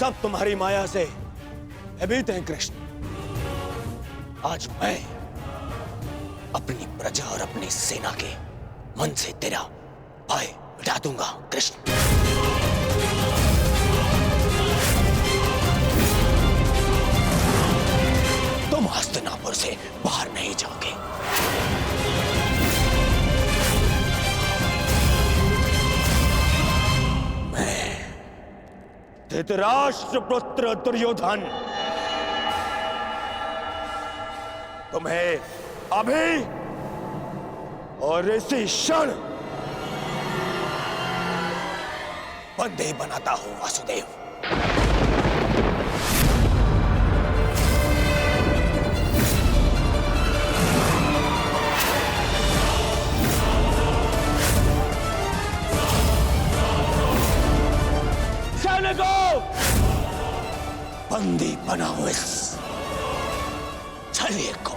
सब तुम्हारी माया से भयभीत हैं कृष्ण। आज मैं अपनी प्रजा और अपनी सेना के मन से तेरा भय मिटा दूंगा कृष्ण। तुम हस्तिनापुर से बाहर नहीं जाओगे। मैं धृतराष्ट्र पुत्र दुर्योधन तुम्हें अभी और इसी क्षण बंदी बनाता हूं वासुदेव। सैनिकों, बंदी बनाओ इस छलिए को।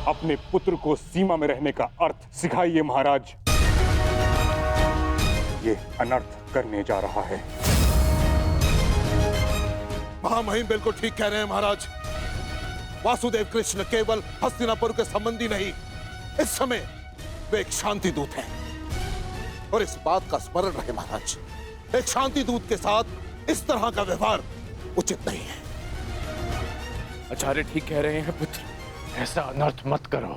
अपने पुत्र को सीमा में रहने का अर्थ सिखाइए महाराज। ये अनर्थ करने जा रहा है। महामहिम बिल्कुल ठीक कह रहे हैं महाराज। वासुदेव कृष्ण केवल हस्तिनापुर के संबंधी नहीं, इस समय वे एक शांति दूत हैं। और इस बात का स्मरण रहे महाराज, एक शांति दूत के साथ इस तरह का व्यवहार उचित नहीं है। आचार्य ठीक कह रहे हैं पुत्र, ऐसा अनर्थ मत करो।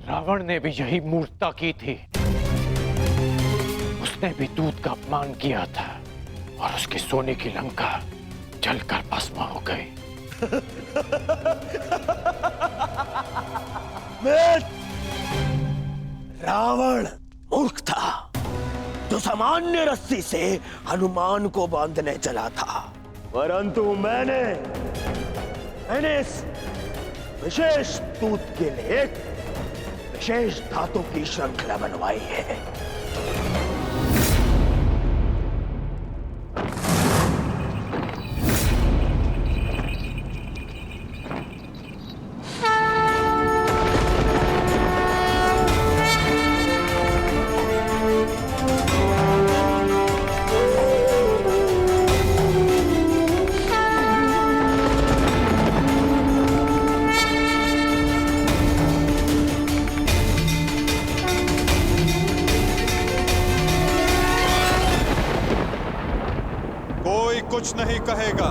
रावण ने भी यही मूर्खता की थी। उसने भी दूत का अपमान किया था और उसकी सोने की लंका जलकर भस्म हो गई। रावण मूर्ख था जो सामान्य रस्सी से हनुमान को बांधने चला था, परंतु मैंने इस विशेष दूत के लिए एक विशेष धातु की श्रृंखला बनवाई है। कुछ नहीं कहेगा।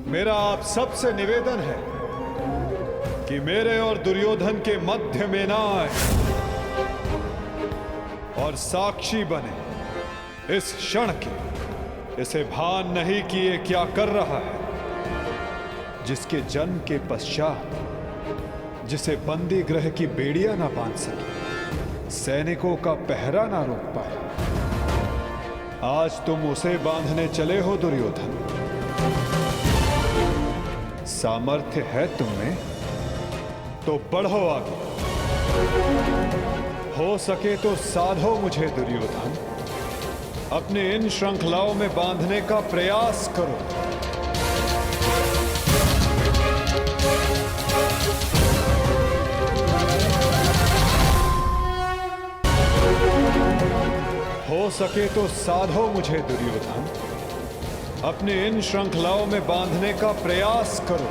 मेरा आप सबसे निवेदन है कि मेरे और दुर्योधन के मध्य में ना आए और साक्षी बने इस क्षण के। इसे भान नहीं कि ये क्या कर रहा है, जिसके जन्म के पश्चात जिसे बंदी गृह की बेड़ियां ना बांध सके, सैनिकों का पहरा ना रोक पाए, आज तुम उसे बांधने चले हो दुर्योधन। सामर्थ्य है तुम में तो बढ़ो आगे, हो सके तो साधो मुझे दुर्योधन। अपने इन श्रृंखलाओं में बांधने का प्रयास करो। हो सके तो साधो मुझे दुर्योधन। अपने इन श्रृंखलाओं में बांधने का प्रयास करो।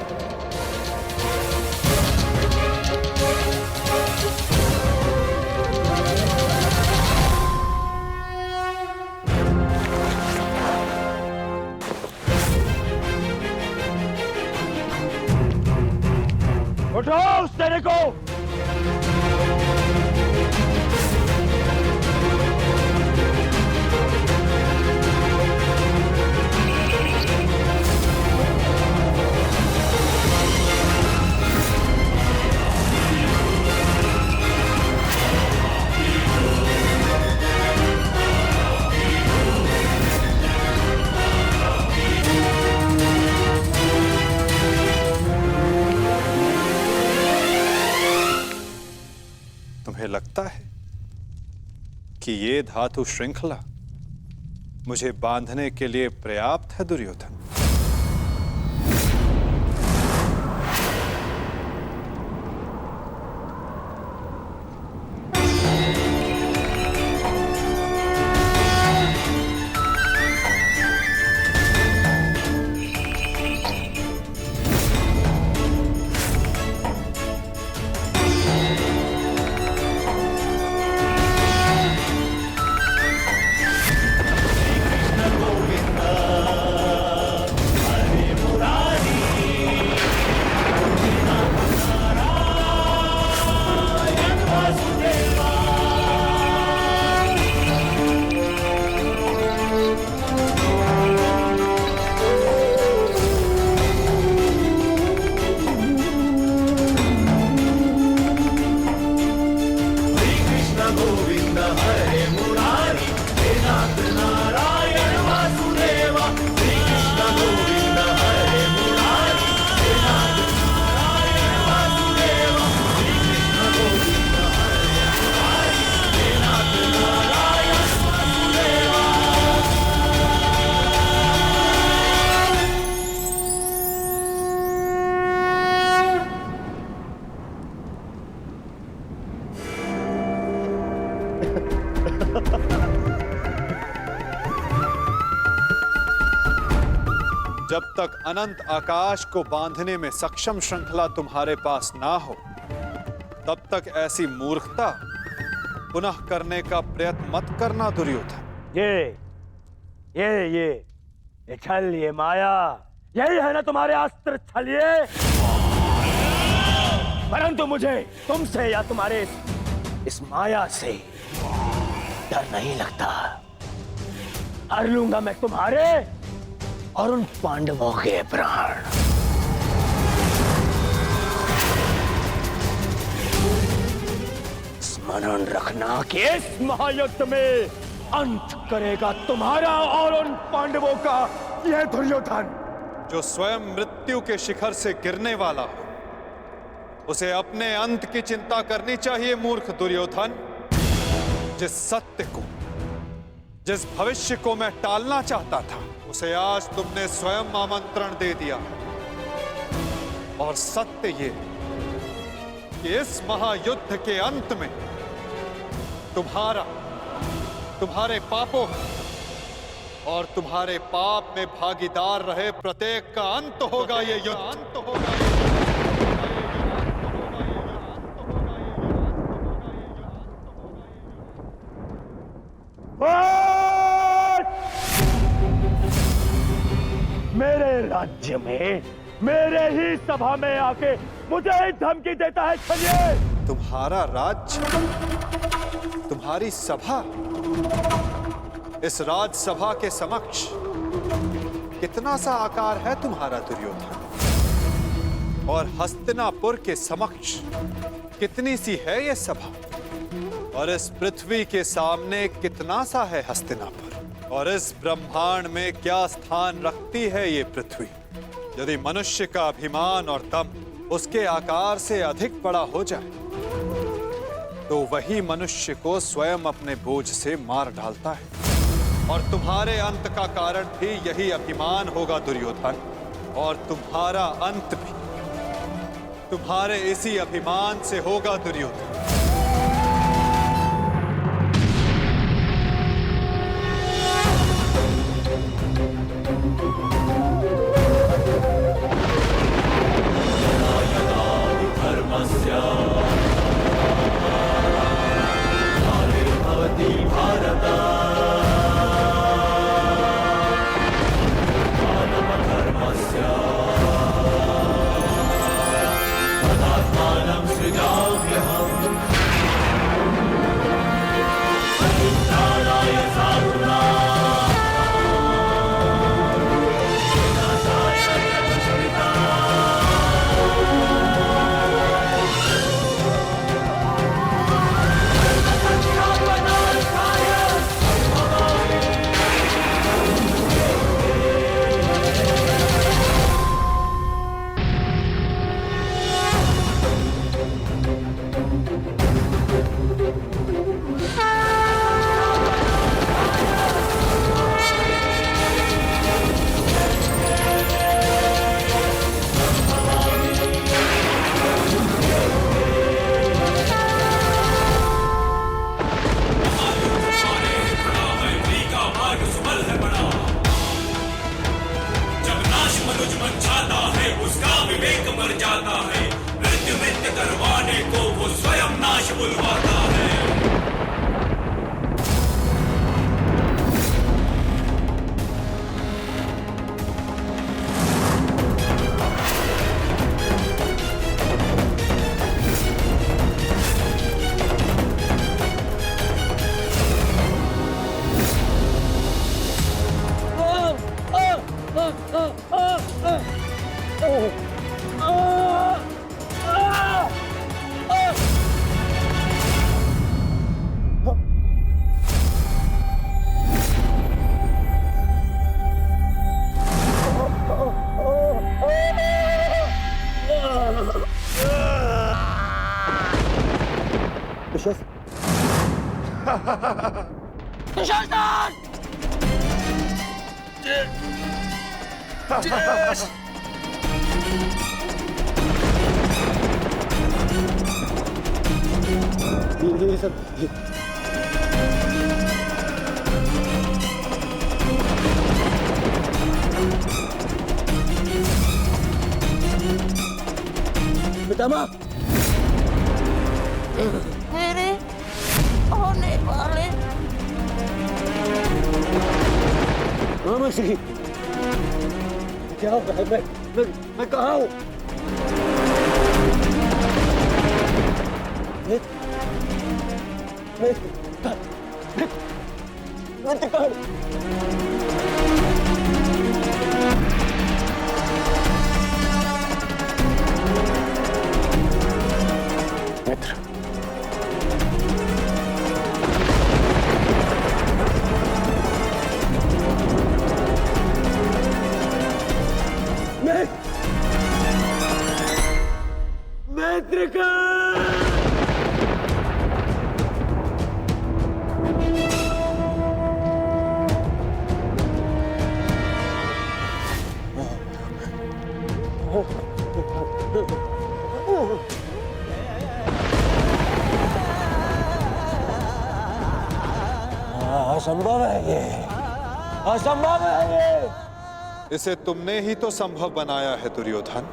उठो उस तेरे को। तुम्हें लगता है कि ये धातु श्रृंखला मुझे बांधने के लिए पर्याप्त है दुर्योधन? जब तक अनंत आकाश को बांधने में सक्षम श्रृंखला तुम्हारे पास ना हो, तब तक ऐसी मूर्खता पुनः करने का प्रयत्न मत करना दुर्योधन। ये छल, ये माया, यही है ना तुम्हारे अस्त्र छलिए। परंतु मुझे तुमसे या तुम्हारे इस माया से डर नहीं लगता। हर लूंगा मैं तुम्हारे और उन पांडवों के प्राण। स्मरण रखना कि इस महायुद्ध में अंत करेगा तुम्हारा और उन पांडवों का यह दुर्योधन। जो स्वयं मृत्यु के शिखर से गिरने वाला हो, उसे अपने अंत की चिंता करनी चाहिए मूर्ख दुर्योधन। जिस सत्य को, जिस भविष्य को मैं टालना चाहता था, उसे आज तुमने स्वयं आमंत्रण दे दिया। और सत्य ये कि इस महायुद्ध के अंत में तुम्हारे पापों और तुम्हारे पाप में भागीदार रहे प्रत्येक का अंत होगा। ये युद्ध अंत होगा। मेरे राज्य में, मेरे ही सभा में आके मुझे धमकी देता है छलिए। तुम्हारा राज्य, तुम्हारी सभा, इस राजसभा के समक्ष कितना सा आकार है तुम्हारा दुर्योधन, और हस्तिनापुर के समक्ष कितनी सी है ये सभा, और इस पृथ्वी के सामने कितना सा है हस्तिनापुर, और इस ब्रह्मांड में क्या स्थान रखती है ये पृथ्वी। यदि मनुष्य का अभिमान और दम उसके आकार से अधिक बड़ा हो जाए, तो वही मनुष्य को स्वयं अपने बोझ से मार डालता है। और तुम्हारे अंत का कारण भी यही अभिमान होगा दुर्योधन, और तुम्हारा अंत भी तुम्हारे इसी अभिमान से होगा दुर्योधन। रमा मेरे होने वाले मामा श्री, क्या हो रहा है? मैं कहाँ हूँ? मित्र, असंभव है ये, असंभव है ये। इसे तुमने ही तो संभव बनाया है दुर्योधन।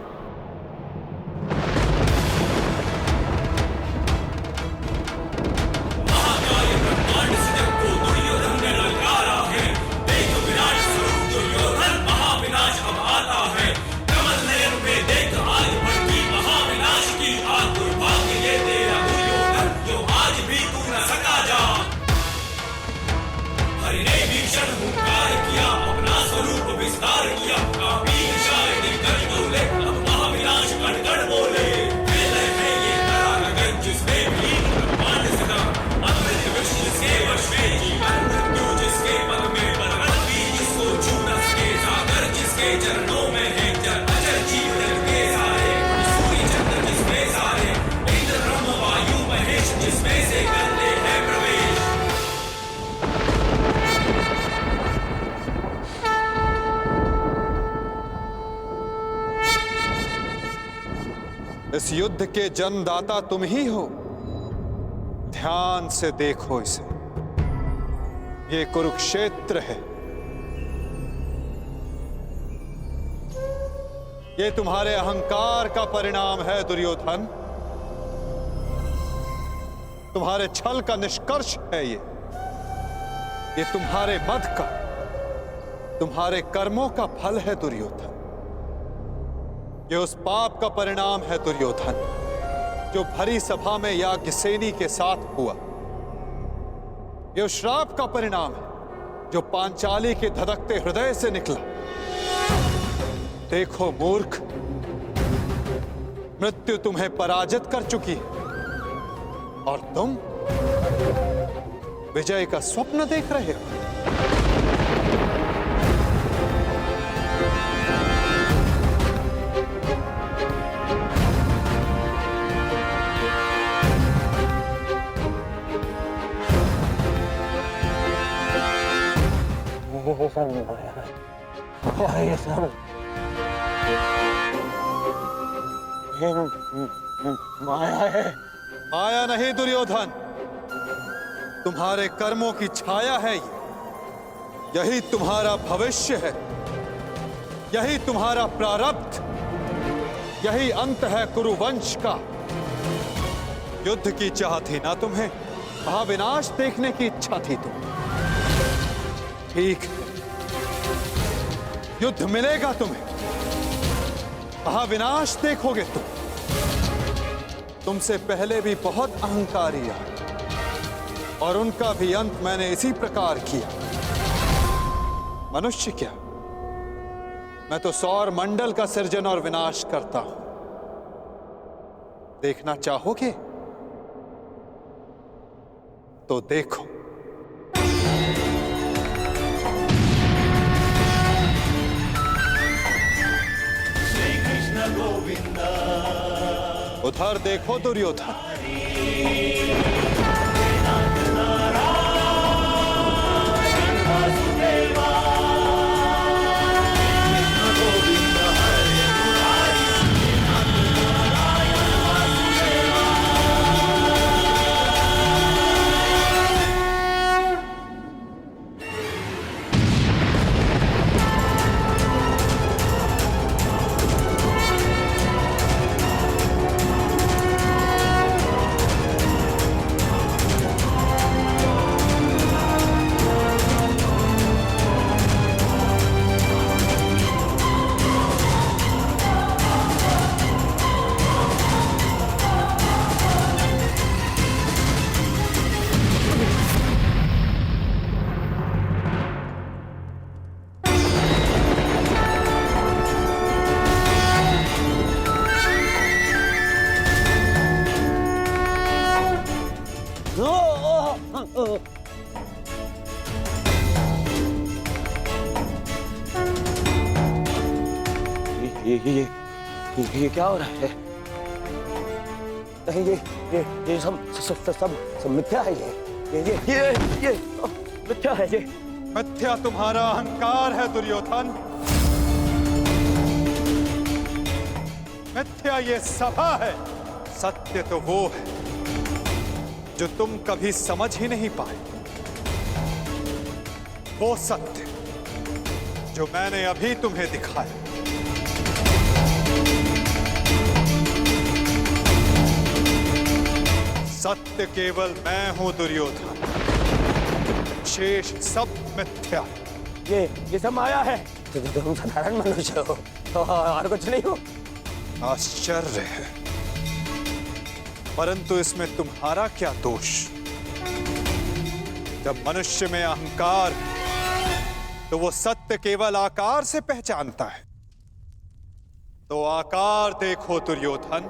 इस युद्ध के जन्मदाता तुम ही हो। ध्यान से देखो इसे, ये कुरुक्षेत्र है। ये तुम्हारे अहंकार का परिणाम है दुर्योधन। तुम्हारे छल का निष्कर्ष है ये तुम्हारे मद का, तुम्हारे कर्मों का फल है दुर्योधन। ये उस पाप का परिणाम है दुर्योधन जो भरी सभा में याज्ञसेनी के साथ हुआ। ये उस श्राप का परिणाम है जो पांचाली के धधकते हृदय से निकला। देखो मूर्ख, मृत्यु तुम्हें पराजित कर चुकी है और तुम विजय का स्वप्न देख रहे हो। ये सब माया है। माया नहीं दुर्योधन, तुम्हारे कर्मों की छाया है ये। यही तुम्हारा भविष्य है, यही तुम्हारा प्रारब्ध, यही अंत है कुरुवंश का। युद्ध की चाह थी ना तुम्हें, महाविनाश देखने की इच्छा थी तुम्हें। ठीक है, युद्ध मिलेगा तुम्हें, महाविनाश देखोगे तुम। तुमसे पहले भी बहुत अहंकारी आए और उनका भी अंत मैंने इसी प्रकार किया। मनुष्य क्या, मैं तो सौर मंडल का सृजन और विनाश करता हूं। देखना चाहोगे तो देखो। उधर देखो दुर्योधन। ये क्या हो रहा है? नहीं, ये सब मिथ्या है। ये मिथ्या है। ये मिथ्या तुम्हारा अहंकार है दुर्योधन। मिथ्या ये सभा है। सत्य तो वो है जो तुम कभी समझ ही नहीं पाए। वो सत्य जो मैंने अभी तुम्हें दिखाया। सत्य केवल मैं हूं दुर्योधन, शेष सब मिथ्या। ये सब माया है। तुम साधारण मनुष्य हो और कुछ नहीं हो। आश्चर्य है, परंतु इसमें तुम्हारा क्या दोष? जब मनुष्य में अहंकार, तो वो सत्य केवल आकार से पहचानता है। तो आकार देखो दुर्योधन।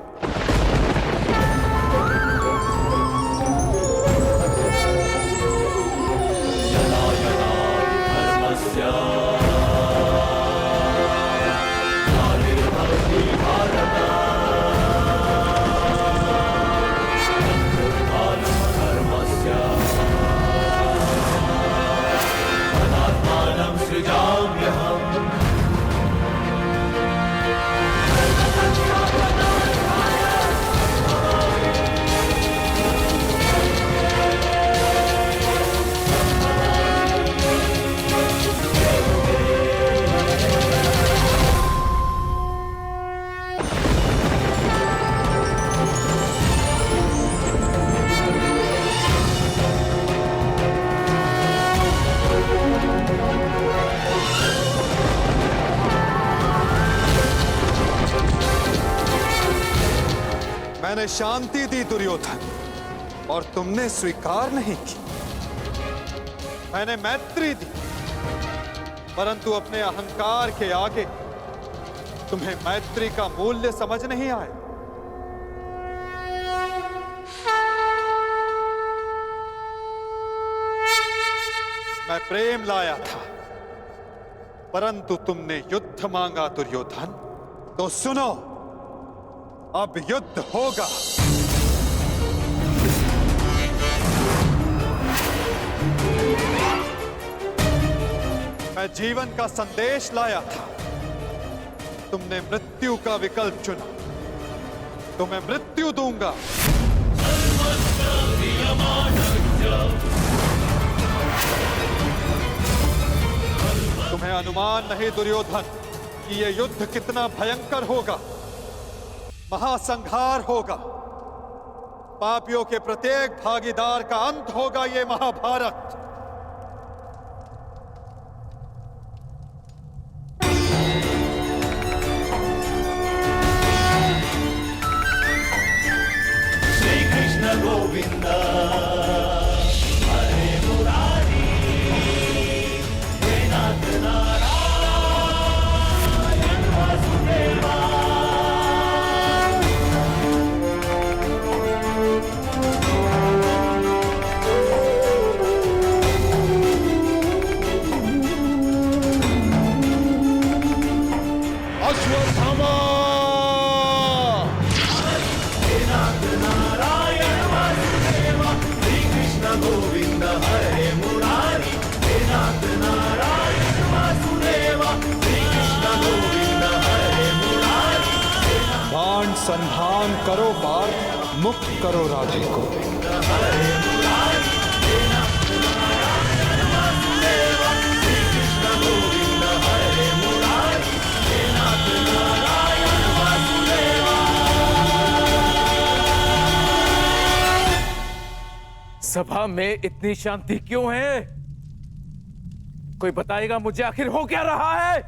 मैंने शांति दी दुर्योधन और तुमने स्वीकार नहीं की। मैंने मैत्री दी, परंतु अपने अहंकार के आगे तुम्हें मैत्री का मूल्य समझ नहीं आया। मैं प्रेम लाया था, परंतु तुमने युद्ध मांगा दुर्योधन। तो सुनो, अब युद्ध होगा। मैं जीवन का संदेश लाया था, तुमने मृत्यु का विकल्प चुना। तो मैं मृत्यु दूंगा। तुम्हें अनुमान नहीं दुर्योधन कि यह युद्ध कितना भयंकर होगा। महासंहार होगा। पापियों के प्रत्येक भागीदार का अंत होगा ये महाभारत। श्री कृष्ण गोविंद हरे मुरारी, हे नाथ नारायण वासुदेवा। गोविंद हरे मुरारी, हे नाथ नारायण वासुदेवा। श्री कृष्ण गोविंद हरे मुरारी। बाण संधान करो पार्थ, मुक्त करो राधे को। हरे मुरारी, हे नाथ नारायण वासुदेवा। श्री कृष्ण गोविंद हरे मुरारी, हे नाथ नारायण वासुदेवा। सभा में इतनी शांति क्यों है? कोई बताएगा मुझे, आखिर हो क्या रहा है?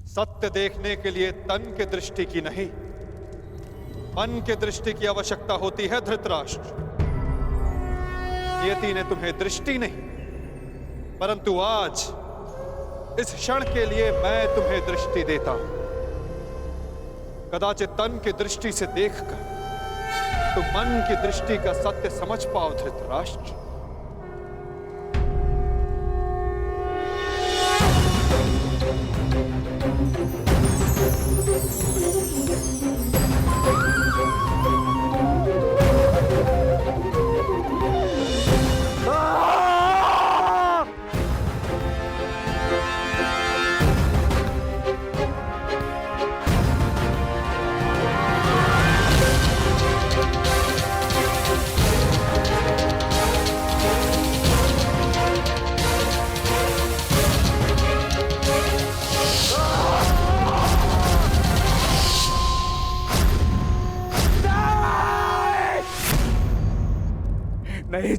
सत्य देखने के लिए तन के दृष्टि की नहीं, मन के दृष्टि की आवश्यकता होती है धृतराष्ट्र। नियति ने तुम्हें दृष्टि नहीं, परंतु आज इस क्षण के लिए मैं तुम्हें दृष्टि देता हूं। कदाचित तन की दृष्टि से देखकर तुम मन की दृष्टि का सत्य समझ पाओ धृतराष्ट्र।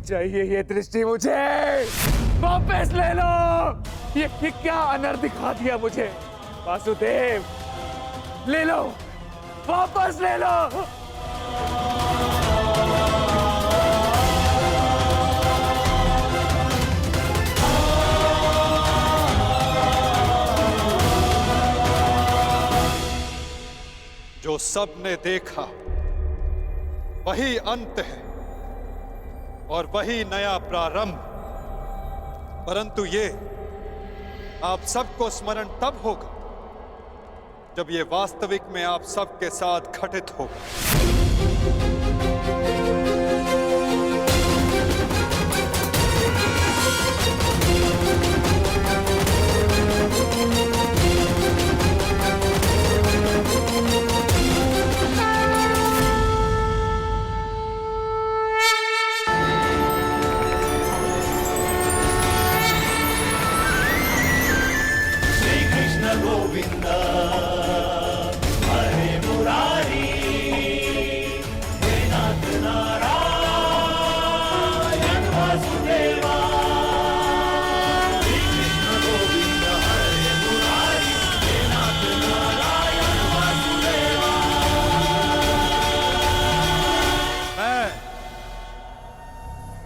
चाहिए ये दृष्टि मुझे। वापस ले लो। ये क्या अनर्थ दिखा दिया मुझे। वासुदेव, ले लो, वापस ले लो। जो सबने देखा वही अंत है और वही नया प्रारंभ। परंतु ये आप सबको स्मरण तब होगा जब ये वास्तविक में आप सबके साथ घटित होगा। गोविंद हरे मुरारी, हे नाथ नारायण वासुदेवा। श्री कृष्ण गोविंद हरे मुरारी, हे नाथ नारायण वासुदेवा। मैं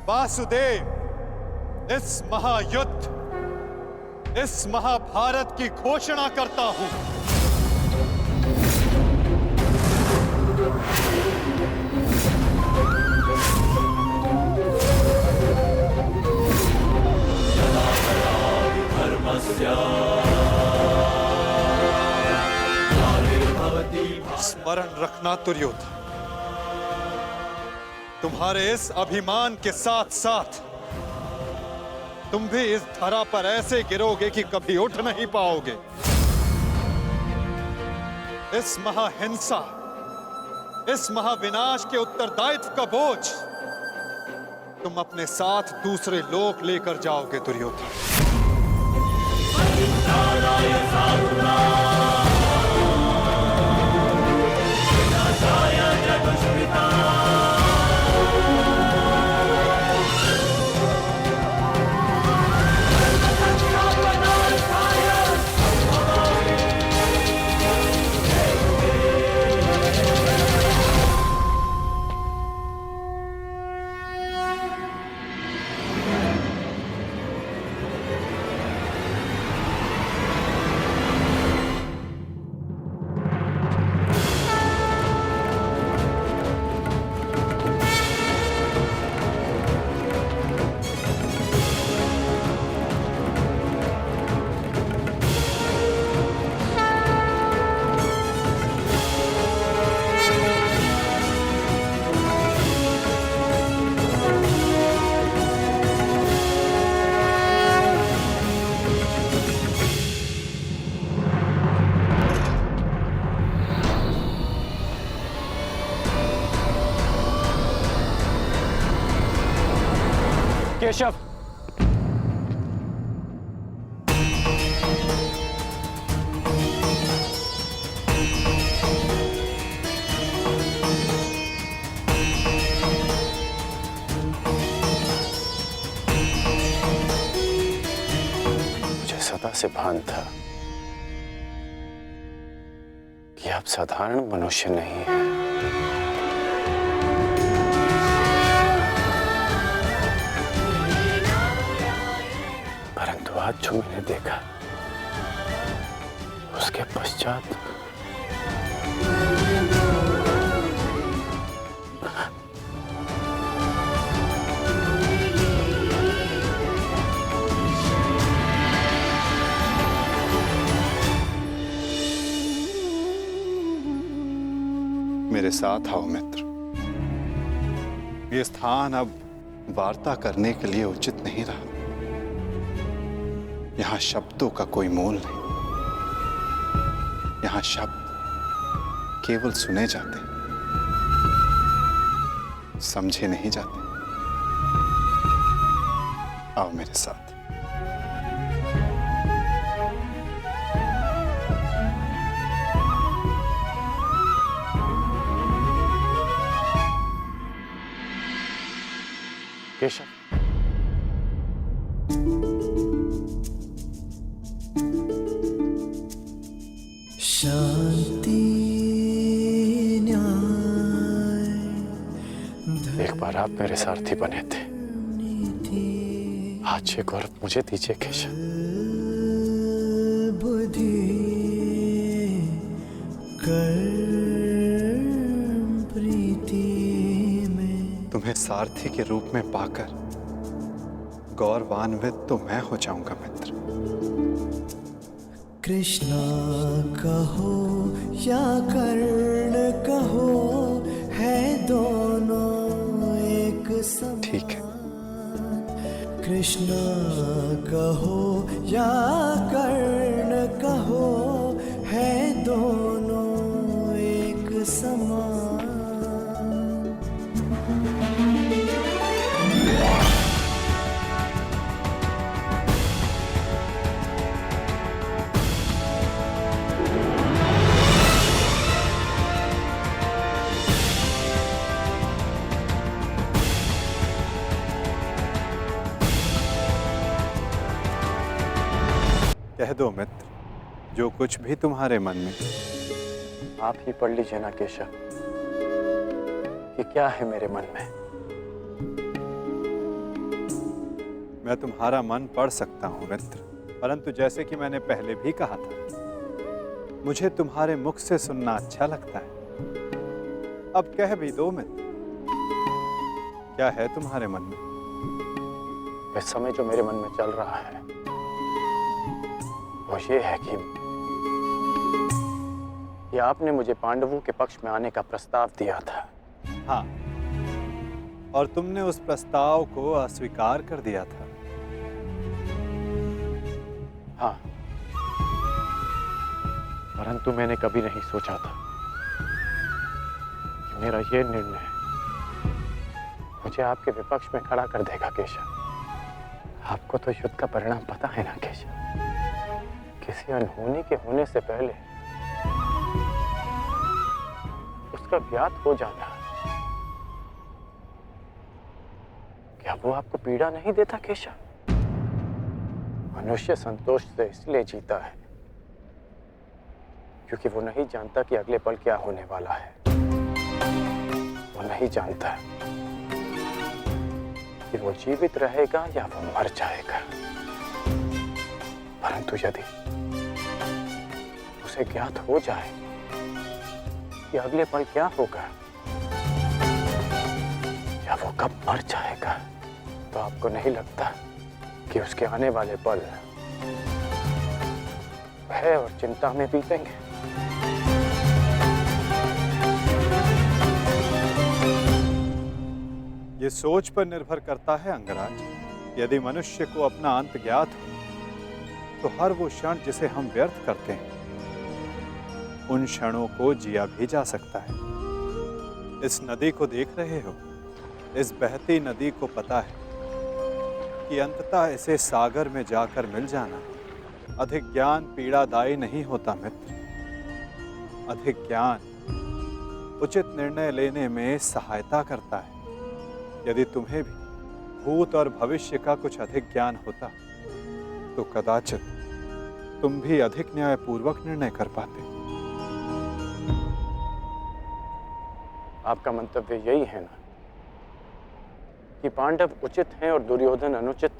वासुदेव इस महायुद्ध, इस महाभारत की घोषणा करता हूं। स्मरण रखना दुर्योधन, तुम्हारे इस अभिमान के साथ साथ तुम भी इस धरा पर ऐसे गिरोगे कि कभी उठ नहीं पाओगे। इस महाहिंसा, इस महाविनाश के उत्तरदायित्व का बोझ तुम अपने साथ दूसरे लोक लेकर जाओगे दुर्योधन। केशव, मुझे सदा से भान था कि आप साधारण मनुष्य नहीं हैं। परंतु आज जो मैंने देखा उसके पश्चात मेरे साथ आओ मित्र। ये स्थान अब वार्ता करने के लिए उचित नहीं रहा। यहां शब्दों का कोई मोल नहीं। यहां शब्द केवल सुने जाते, समझे नहीं जाते। आओ मेरे साथ। केशव, शांति न्याय एक बार आप मेरे सारथी बने थे, आज ये गौरव मुझे दीजिए केशव। बुद्धि कर्म प्रीति में। तुम्हें सारथी के रूप में पाकर गौरवान्वित तो मैं हो जाऊंगा मित्र। कृष्णा कहो या कर्ण कहो, है दोनों एक समान। ठीक है। कृष्णा कहो या कर्ण कहो, है दोनों एक समान। कह दो मित्र, जो कुछ भी तुम्हारे मन में। आप ही पढ़ लीजिए ना केशव कि क्या है मेरे मन में। मैं तुम्हारा मन पढ़ सकता हूं मित्र, परंतु जैसे कि मैंने पहले भी कहा था, मुझे तुम्हारे मुख से सुनना अच्छा लगता है। अब कह भी दो मित्र, क्या है तुम्हारे मन में? इस समय जो मेरे मन में चल रहा है वो ये है कि आपने मुझे पांडवों के पक्ष में आने का प्रस्ताव दिया था। हाँ, और तुमने उस प्रस्ताव को अस्वीकार कर दिया था। हाँ, परंतु मैंने कभी नहीं सोचा था कि मेरा ये निर्णय मुझे आपके विपक्ष में खड़ा कर देगा केशव। आपको तो युद्ध का परिणाम पता है ना केशव। किसी अनहोनी के होने से पहले उसका ज्ञात हो जाना, क्या वो आपको पीड़ा नहीं देता केशव? मनुष्य संतोष से इसलिए जीता है क्योंकि वो नहीं जानता कि अगले पल क्या होने वाला है। वो नहीं जानता कि वो जीवित रहेगा या वो मर जाएगा। परंतु यदि उसे ज्ञात हो जाए कि अगले पल क्या होगा या वो कब मर जाएगा, तो आपको नहीं लगता कि उसके आने वाले पल भय और चिंता में बीतेंगे? ये सोच पर निर्भर करता है अंगराज। यदि मनुष्य को अपना अंत ज्ञात हो तो हर वो क्षण जिसे हम व्यर्थ करते हैं, उन क्षणों को जिया भी जा सकता है। इस नदी को देख रहे हो? इस बहती नदी को पता है कि अंततः इसे सागर में जाकर मिल जाना। अधिक ज्ञान पीड़ादायी नहीं होता मित्र। अधिक ज्ञान उचित निर्णय लेने में सहायता करता है। यदि तुम्हें भी भूत और भविष्य का कुछ अधिक ज्ञान होता तो कदाचित तुम भी अधिक न्यायपूर्वक निर्णय कर पाते। आपका मंतव्य यही है ना कि पांडव उचित हैं और दुर्योधन अनुचित?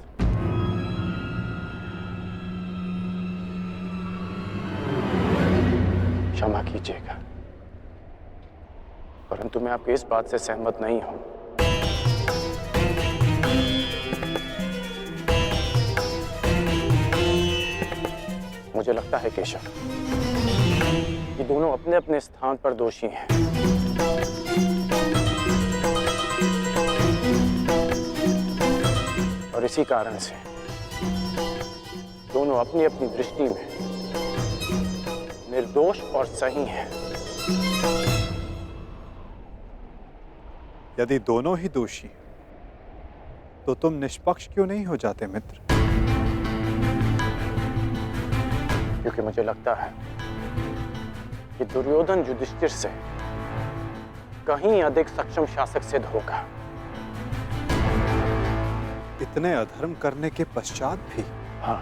क्षमा कीजिएगा, परंतु मैं आपकी इस बात से सहमत नहीं हूं। मुझे लगता है केशव कि दोनों अपने अपने स्थान पर दोषी हैं। और इसी कारण से दोनों अपनी अपनी दृष्टि में निर्दोष और सही हैं। यदि दोनों ही दोषी हैं, तो तुम निष्पक्ष क्यों नहीं हो जाते मित्र? क्योंकि मुझे लगता है कि दुर्योधन युधिष्ठिर से कहीं अधिक सक्षम शासक सिद्ध होगा। इतने अधर्म करने के पश्चात भी? हाँ,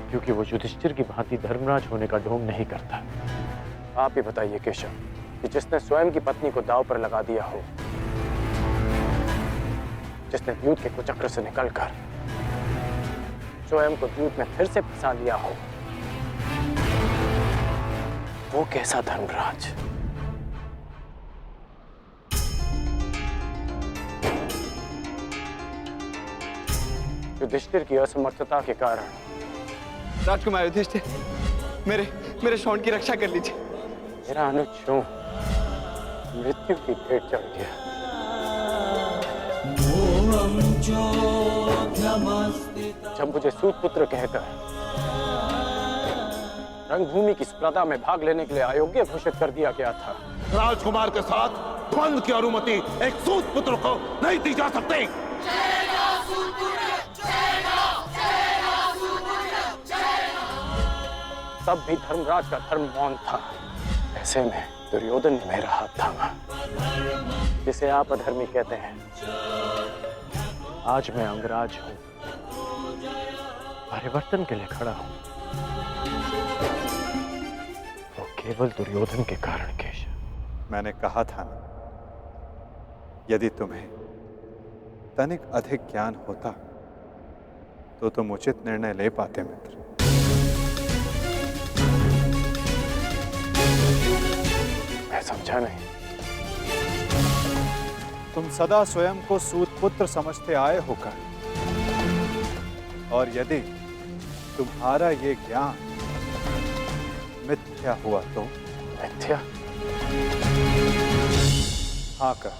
क्योंकि वो युधिष्ठिर की भांति धर्मराज होने का ढोंग नहीं करता। आप ही बताइए केशव, कि जिसने स्वयं की पत्नी को दांव पर लगा दिया हो, जिसने द्यूत के कुचक्र से निकलकर स्वयं को द्यूत में फिर से फंसा लिया हो, वो कैसा धर्मराज? युधिष्ठिर की असमर्थता के कारण। राजकुमार युधिष्ठिर, मेरे शौंड की रक्षा कर लीजिए। मेरा अनुज मृत्यु की भेंट चढ़ गया। जब मुझे सूत पुत्र कहकर रंगभूमि की स्पर्धा में भाग लेने के लिए अयोग्य घोषित कर दिया गया था, राजकुमार के साथ द्वंद्व की अनुमति एक सूत पुत्र को नहीं दी जा सकती। तब भी धर्मराज का धर्म मौन था। ऐसे में दुर्योधन ने मेरा हाथ थामा, जिसे आप अधर्मी कहते हैं। आज मैं अंगराज हूं, परिवर्तन के लिए खड़ा हूं। वो केवल दुर्योधन के कारण केशव। मैंने कहा था ना, यदि तुम्हें तनिक अधिक ज्ञान होता तो तुम उचित निर्णय ले पाते मित्र। मैं समझा नहीं। तुम सदा स्वयं को सूत पुत्र समझते आए होकर, और यदि तुम्हारा ये ज्ञान मिथ्या हुआ तो? मिथ्या? हाँ कर,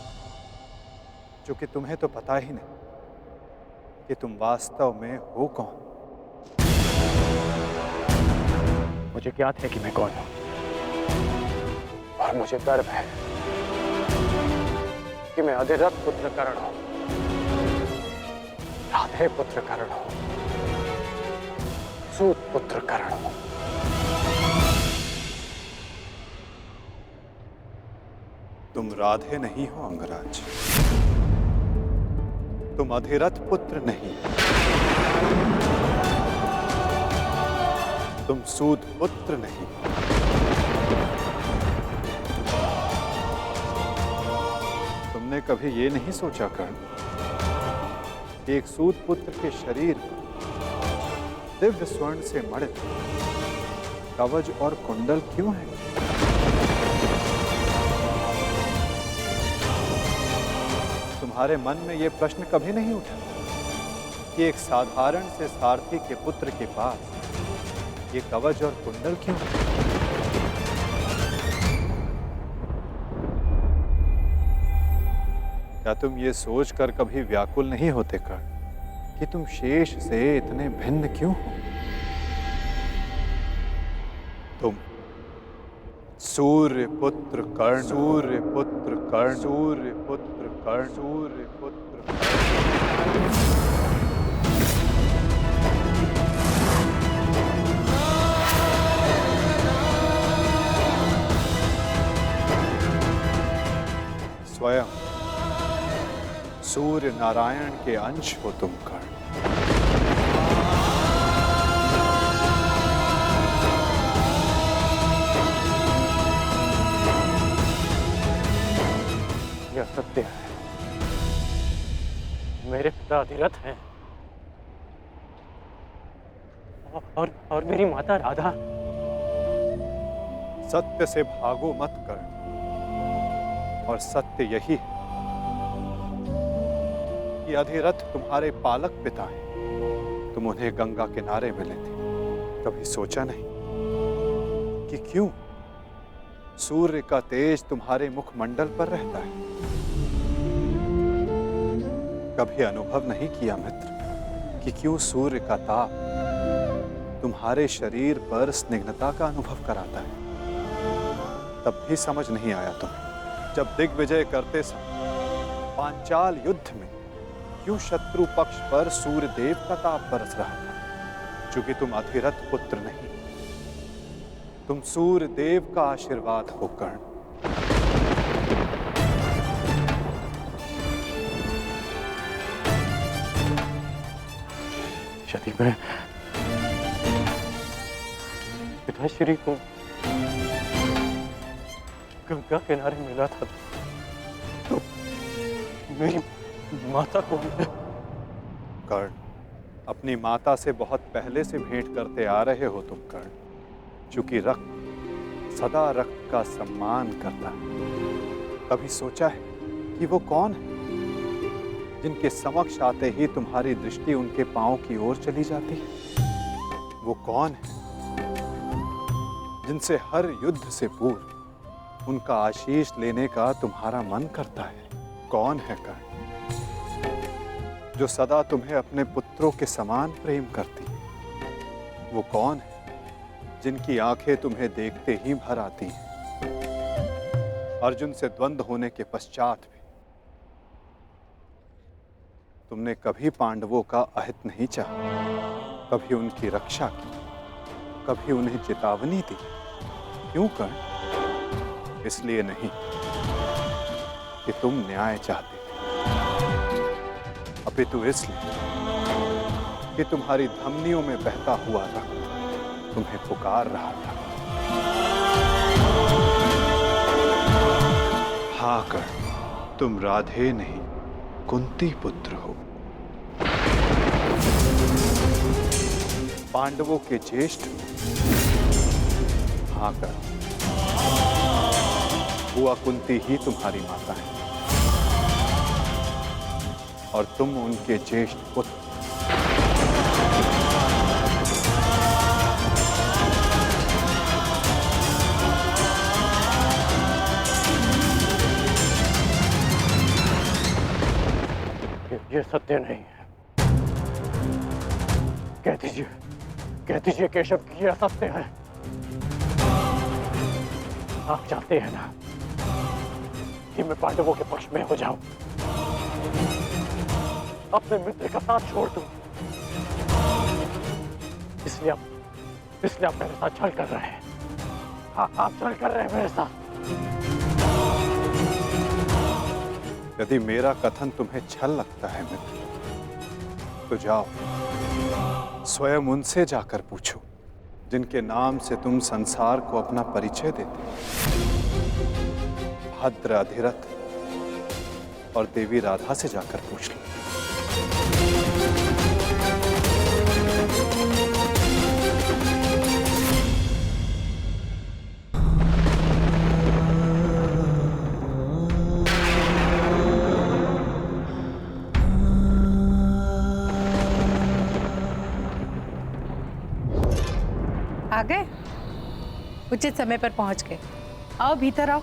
क्योंकि तुम्हें तो पता ही नहीं कि तुम वास्तव में हो कौन। मुझे ज्ञात है कि मैं कौन हूं, और मुझे गर्व है कि मैं अधिरथ पुत्र कर्ण हूं, राधे पुत्र कर्ण हूं, सूत पुत्र कर्ण हूं। तुम राधे नहीं हो अंगराज, तुम अधिरथ पुत्र नहीं, तुम सूत पुत्र नहीं। तुमने कभी ये नहीं सोचा कर्ण कि एक सूत पुत्र के शरीर पर दिव्य स्वर्ण से मढ़ित कवच और कुंडल क्यों है? तुम्हारे मन में यह प्रश्न कभी नहीं उठा कि एक साधारण से सारथी के पुत्र के पास ये कवच और कुंडल क्यों है? क्या तुम ये सोचकर कभी व्याकुल नहीं होते कर्ण कि तुम शेष से इतने भिन्न क्यों हो? तुम सूर्य पुत्र कर्ण, सूर्य पुत्र कर्ण, सूर्य पुत्र कर्ण, सूर्य पुत्र कर्ण। स्वयं सूर्य नारायण के अंश हो तुम कर्ण। यह सत्य है, मेरे पिता अधिरथ हैं, और मेरी माता राधा। सत्य से भागो मत कर्ण, और सत्य यही है कि अधिरथ तुम्हारे पालक पिता हैं। तुम उन्हें गंगा किनारे मिले थे, कभी सोचा नहीं कि क्यों सूर्य का तेज तुम्हारे मुखमंडल पर रहता है? कभी अनुभव नहीं किया मित्र कि क्यों सूर्य का ताप तुम्हारे शरीर पर स्निग्धता का अनुभव कराता है? तब भी समझ नहीं आया तुम्हें जब दिग्विजय करते समय पांचाल युद्ध में क्यों शत्रु पक्ष पर सूर्य देव का ताप बरस रहा था? क्योंकि तुम अधिरथ पुत्र नहीं, तुम सूर्य देव का आशीर्वाद हो कर्ण। यदि मैं पिताश्री को गंगा किनारे मिला था तो मेरी माता को कर्ण, अपनी माता से बहुत पहले से भेंट करते आ रहे हो तुम कर्ण। चूंकि रक्त सदा रक्त का सम्मान करता है। कभी सोचा है कि वो कौन है जिनके समक्ष आते ही तुम्हारी दृष्टि उनके पांव की ओर चली जाती है? वो कौन है जिनसे हर युद्ध से पूर्व उनका आशीष लेने का तुम्हारा मन करता है? कौन है कर्ण जो सदा तुम्हें अपने पुत्रों के समान प्रेम करती है? वो कौन है जिनकी आंखें तुम्हें देखते ही भर आती हैं? अर्जुन से द्वंद्व होने के पश्चात भी तुमने कभी पांडवों का अहित नहीं चाहा, कभी उनकी रक्षा की, कभी उन्हें चेतावनी दी। क्यों कर्ण? इसलिए नहीं कि तुम न्याय चाहते थे, अपितु इसलिए कि तुम्हारी धमनियों में बहता हुआ रक्त तुम्हें पुकार रहा था। हाँ कर्ण, तुम राधे नहीं कुंती पुत्र हो। पांडवों के ज्येष्ठ। हाँ कर्ण, बुआ कुंती ही तुम्हारी माता है और तुम उनके ज्येष्ठ पुत्र। ये सत्य नहीं है। कह दीजिए केशव कि यह सत्य है। आप चाहते हैं ना कि मैं पांडवों के पक्ष में हो जाऊं, अपने मित्र का साथ छोड़ दूं, इसलिए आप मेरे साथ छल कर रहे हैं। हाँ, आप छल कर रहे हैं मेरे साथ। यदि मेरा कथन तुम्हें छल लगता है मित्र, तो जाओ स्वयं उनसे जाकर पूछो जिनके नाम से तुम संसार को अपना परिचय देते। भद्र, अधिरथ और देवी राधा से जाकर पूछ लो। आ गए? उचित समय पर पहुंच गए। आओ भीतर आओ।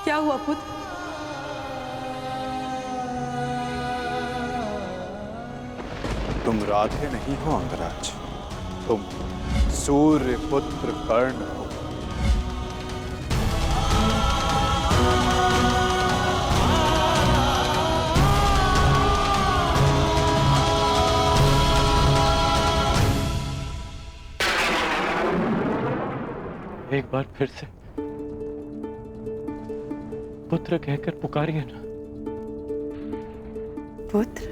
क्या हुआ पुत्र? तुम राधे नहीं हो अंगराज, तुम सूर्य पुत्र कर्ण हो। एक बार फिर से पुत्र कहकर पुकारिए ना। पुत्र?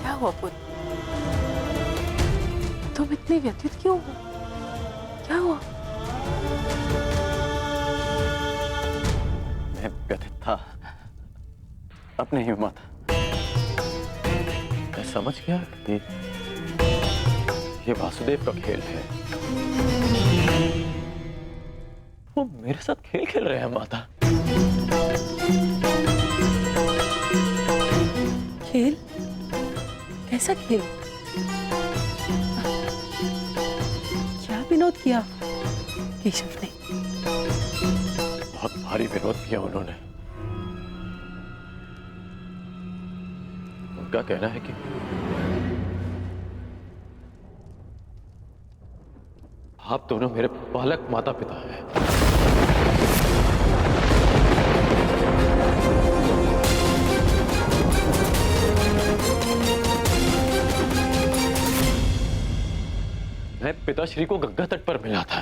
क्या हुआ पुत्र? तुम इतने व्यथित क्यों हो? क्या हुआ? मैं व्यथित था अपने ही माता। मैं समझ गया कि ये वासुदेव का खेल है। वो मेरे साथ खेल खेल रहे हैं माता। खेल? कैसा खेल? क्या विनोद किया केशव ने? भारी विरोध किया उन्होंने। उनका कहना है कि आप दोनों मेरे बालक माता पिता हैं। मैं पिताश्री को गंगा तट पर मिला था।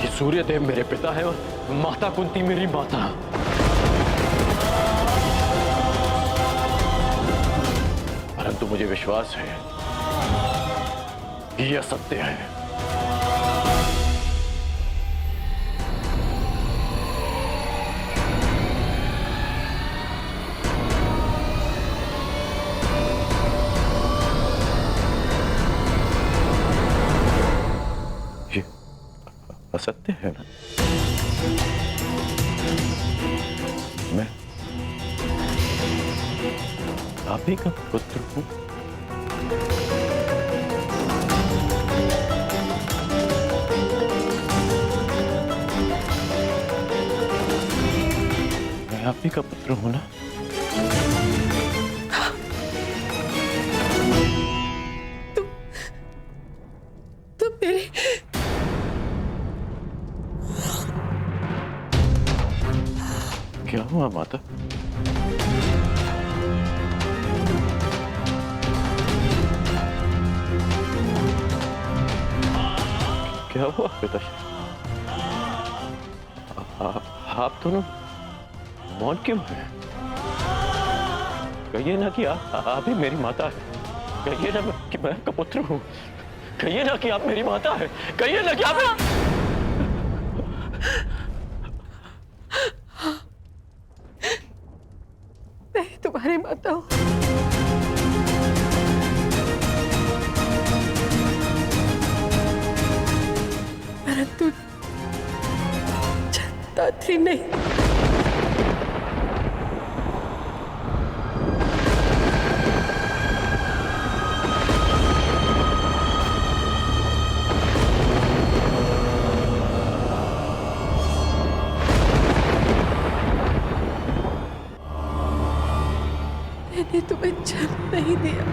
ये सूर्यदेव मेरे पिता है और माता कुंती मेरी माता। परंतु मुझे विश्वास है कि यह सत्य है। ये असत्य है ना? मैं आप ही का पुत्र हूं। मैं आप ही का पुत्र हूं ना? तुम मेरे क्या हुआ माता? क्या हुआ पिताश्री? आप दोनों मौन क्यों हैं? कहिए ना कि आप ही मेरी माता है। कहिए ना कि मैं आपका पुत्र हूं। कहिए ना कि आप मेरी माता है। कहिए ना कि आप मैं तुम्हारी माता हूं। परंतु दात्री नहीं। मैंने तुम्हें जन्म नहीं दिया।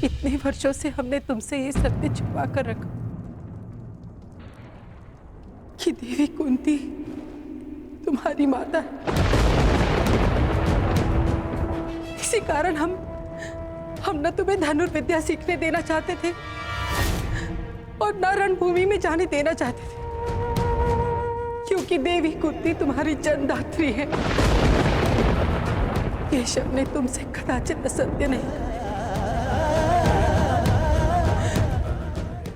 इतने वर्षों से हमने तुमसे ये सत्य छुपा कर रखा कि देवी कुंती तुम्हारी माता है। इसी कारण हम न तुम्हें धनुर्विद्या सीखने देना चाहते थे और न रणभूमि में जाने देना चाहते थे, क्योंकि देवी कुंती तुम्हारी जन्मदात्री है। केशव ने तुमसे कदाचित असत्य नहीं कहा।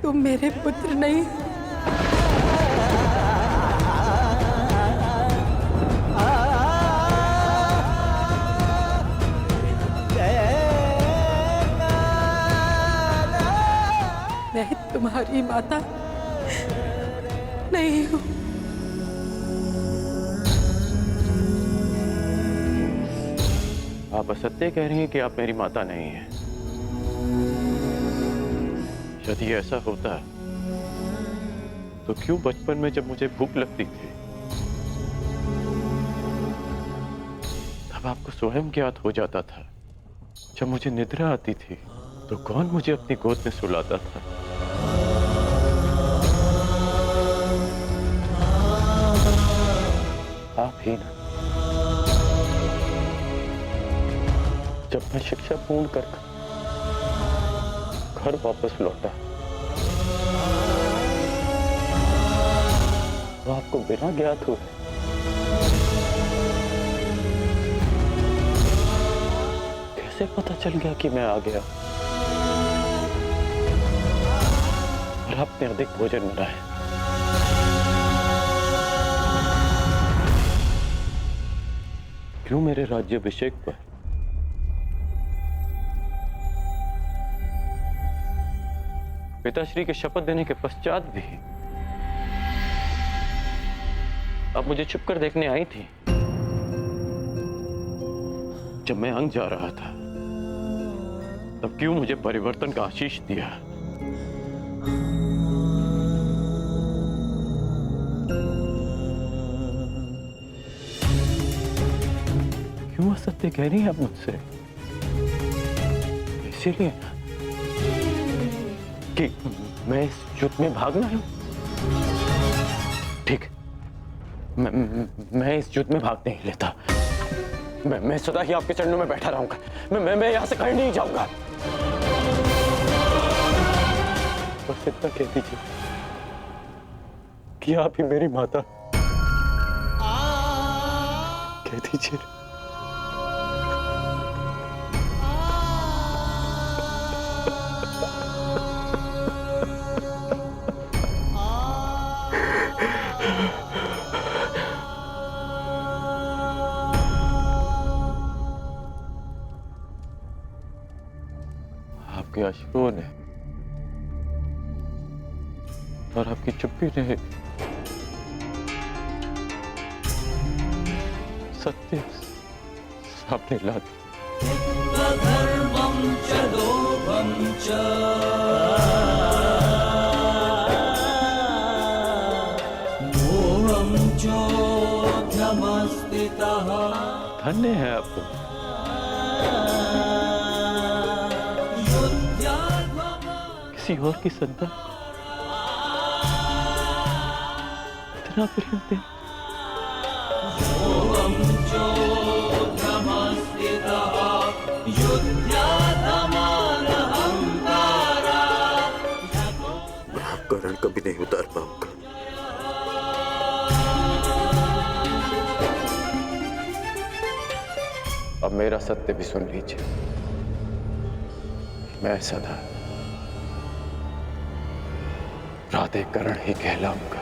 तुम मेरे पुत्र नहीं। मैं तुम्हारी माता नहीं हूं। आप असत्य कह रही हैं कि आप मेरी माता नहीं हैं। यदि ऐसा होता तो क्यों बचपन में जब मुझे भूख लगती थी तब आपको स्वयं ज्ञात हो जाता था। जब मुझे निद्रा आती थी तो कौन मुझे अपनी गोद में सुलाता था? आप ही ना। जब मैं शिक्षा पूर्ण कर घर वापस लौटा तो आपको बिना ज्ञात हुए कैसे पता चल गया कि मैं आ गया और आपने अधिक भोजन बनाया? क्यों मेरे राज्याभिषेक पर पिताश्री के शपथ देने के पश्चात भी आप मुझे छुपकर देखने आई थी? जब मैं अंग जा रहा था तब क्यों मुझे परिवर्तन का आशीष दिया? क्यों असत्य कह रही है आप मुझसे? इसीलिए कि मैं इस युद्ध में भागना हूं। ठीक, मैं इस युद्ध में भाग नहीं लेता। मैं सदा ही आपके चरणों में बैठा रहूंगा। मैं यहां से कहीं नहीं जाऊंगा। बस इतना कह दीजिए कि आप ही मेरी माता। कह दीजिए। आपके अश्रुओं ने और आपकी चुप्पी ने सत्य सामने ला दिया। धर्मं च लोभं च मोहं चोद्यमस्थितः। धन्य है आप तो। किसी और की संतान इतना प्रेम दे। मैं आपका ऋण कभी नहीं उतार पाऊंगा। अब मेरा सत्य भी सुन लीजिए। मैं सदा प्राधिकरण ही कहलाऊंगा।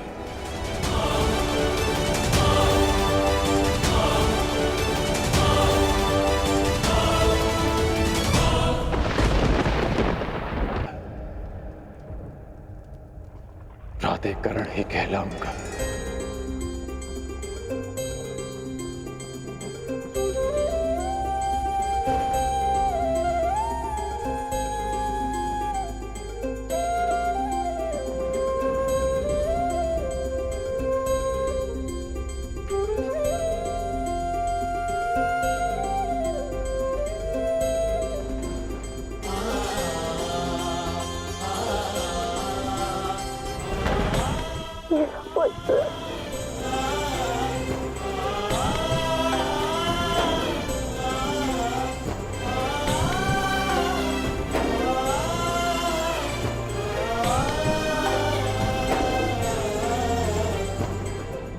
प्राधिकरण ही कहलाऊंगा।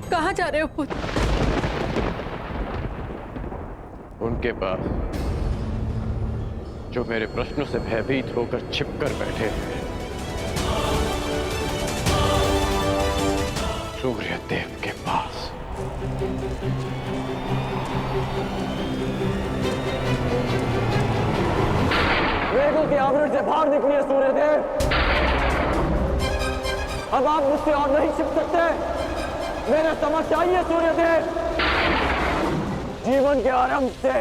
कहाँ जा रहे हो पुत्र? उनके पास जो मेरे प्रश्नों से भयभीत होकर छिपकर बैठे हैं। सूर्यदेव के पास। वेदों के आवरण से बाहर निकलिए सूर्यदेव। अब आप मुझसे और नहीं छिप सकते। मेरे समझ आइए सूर्यदेव। जीवन के आरंभ से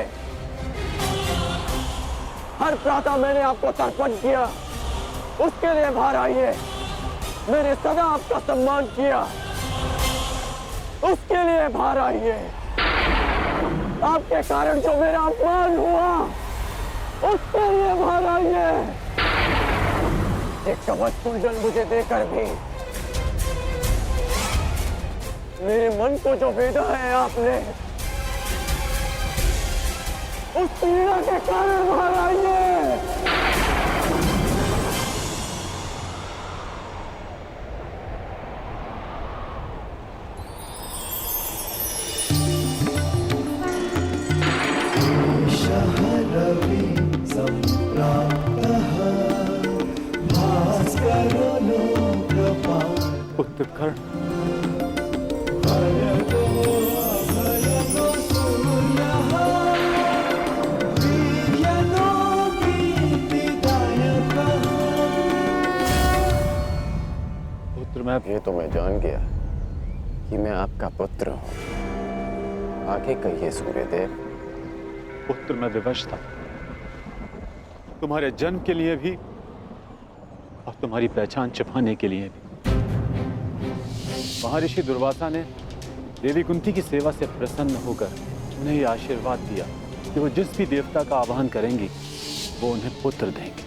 हर प्रातः मैंने आपको तर्पण किया, उसके लिए बाहर आइए। मैंने सदा आपका सम्मान किया, उसके लिए बाहर आइए। आपके कारण जो मेरा अपमान हुआ, उसके लिए बाहर आइए। एक कवच कुंडल मुझे देकर भी मेरे मन को जो भेदा है आपने, उस पीड़ा के कारण बाहर आइए। रवि संप्राप्तः भास्करो लोकपाल। उत्कर्ण भयगो सूर्यः ये तो मैं जान गया कि मैं आपका पुत्र हूं। आगे कहिए सूर्यदेव। पुत्र मैं विवश था, तुम्हारे जन्म के लिए भी और तुम्हारी पहचान छिपाने के लिए भी। महर्षि दुर्वासा ने देवी कुंती की सेवा से प्रसन्न होकर उन्हें यह आशीर्वाद दिया कि वो जिस भी देवता का आवाहन करेंगी वो उन्हें पुत्र देंगे।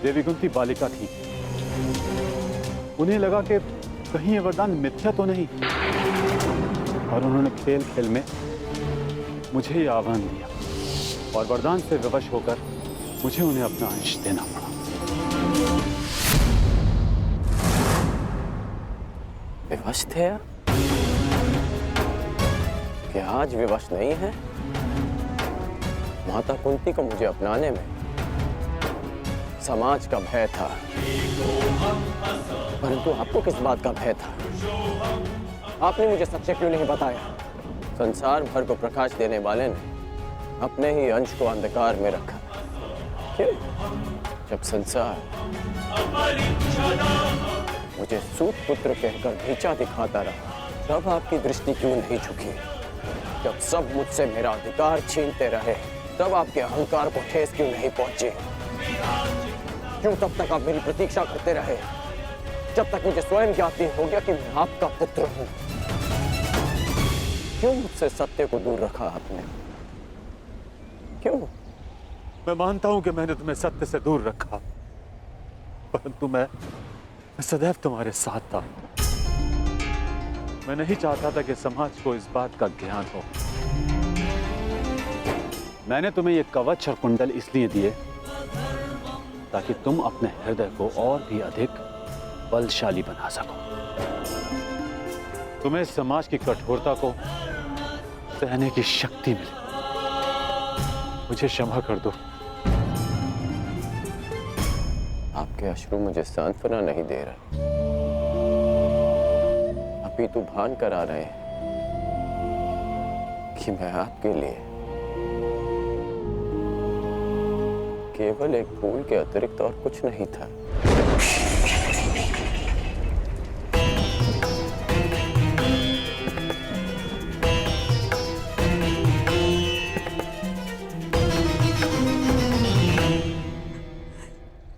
देवी कुंती बालिका थी, उन्हें लगा कि कहीं ये वरदान मिथ्या तो नहीं, और उन्होंने खेल खेल में मुझे ये आह्वान दिया और वरदान से विवश होकर मुझे उन्हें अपना अंश देना पड़ा। विवश थे आप? क्या आज विवश नहीं है? माता कुंती को मुझे अपनाने में समाज का भय था, परंतु आपको किस बात का भय था? आपने मुझे सच्चे क्यों नहीं बताया? संसार भर को प्रकाश देने वाले ने अपने ही अंश को अंधकार में रखा। क्यों? जब संसार मुझे सूत पुत्र कहकर नीचा दिखाता रहा, तब आपकी दृष्टि क्यों नहीं झुकी? जब सब मुझसे मेरा अधिकार छीनते रहे, तब आपके अहंकार को ठेस क्यों नहीं पहुंची? क्यों तब तक आप मेरी प्रतीक्षा करते रहे, जब तक मुझे स्वयं ज्ञात हो गया कि मैं आपका पुत्र हूं? क्यों मुझसे सत्य को दूर रखा आपने? क्यों? मैं मानता हूं कि मैंने तुम्हें सत्य से दूर रखा, परंतु मैं सदैव तुम्हारे साथ था। मैं नहीं चाहता था कि समाज को इस बात का ज्ञान हो। मैंने तुम्हें ये कवच और कुंडल इसलिए दिए ताकि तुम अपने हृदय को और भी अधिक बलशाली बना सको। तुम्हें समाज की कठोरता को सहने की शक्ति मिले। मुझे क्षमा कर दो। आपके अश्रु मुझे सांत्वना नहीं दे रहे, अपितु भान करा रहे हैं कि मैं आपके लिए केवल एक फूल के अतिरिक्त और कुछ नहीं था।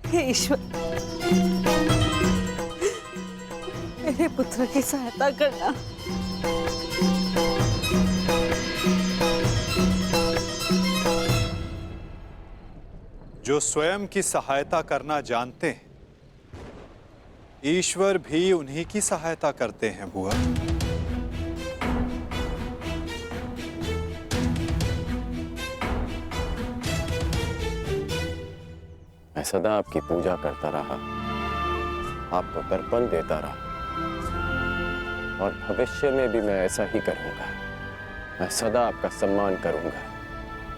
हे ईश्वर, मेरे पुत्र की सहायता करना। जो स्वयं की सहायता करना जानते हैं, ईश्वर भी उन्हीं की सहायता करते हैं बुआ। मैं सदा आपकी पूजा करता रहा, आपको तर्पण देता रहा, और भविष्य में भी मैं ऐसा ही करूंगा। मैं सदा आपका सम्मान करूंगा,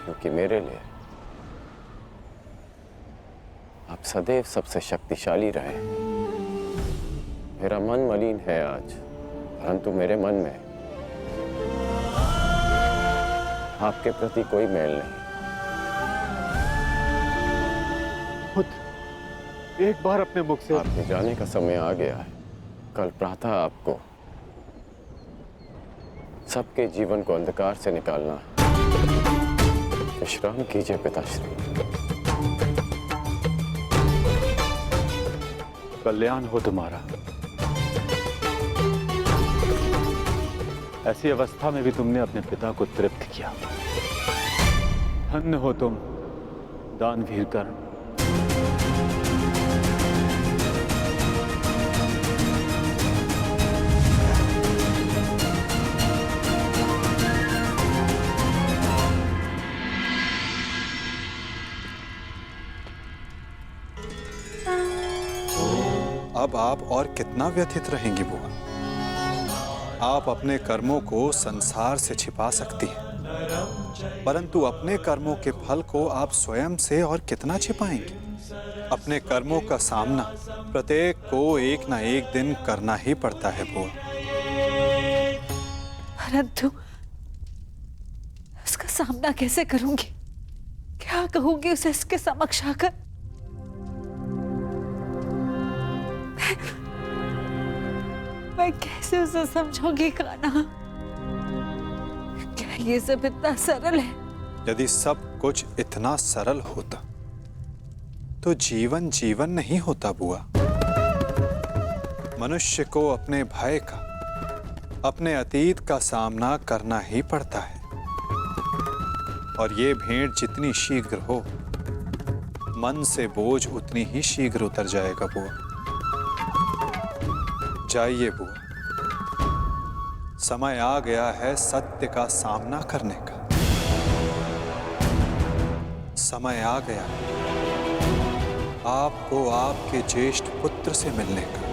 क्योंकि मेरे लिए आप सदैव सबसे शक्तिशाली रहे। मेरा मन मलिन है आज, परंतु मेरे मन में आपके प्रति कोई मेल नहीं। एक बार अपने मुख से आपके जाने का समय आ गया है। कल प्रातः आपको सबके जीवन को अंधकार से निकालना है। विश्राम कीजिए पिताश्री। कल्याण हो तुम्हारा। ऐसी अवस्था में भी तुमने अपने पिता को तृप्त किया। धन्य हो तुम दानवीर कर्ण। अब आप और कितना व्यथित रहेंगी बुआ? आप अपने कर्मों को संसार से छिपा सकती हैं, परंतु अपने कर्मों के फल को आप स्वयं से और कितना छिपाएंगी? अपने कर्मों का सामना प्रत्येक को एक ना एक दिन करना ही पड़ता है बुआ। परंतु उसका सामना कैसे करूंगी? क्या कहूंगी उसे इसके समक्ष आकर? मैं कैसे उसे समझाऊंगी कान्हा? क्या ये सब इतना सरल है? यदि सब कुछ इतना सरल होता तो जीवन जीवन नहीं होता बुआ। मनुष्य को अपने भय का, अपने अतीत का सामना करना ही पड़ता है, और ये भेंट जितनी शीघ्र हो, मन से बोझ उतनी ही शीघ्र उतर जाएगा बुआ। जाइए बुआ, समय आ गया है सत्य का सामना करने का। समय आ गया आपको आपके ज्येष्ठ पुत्र से मिलने का।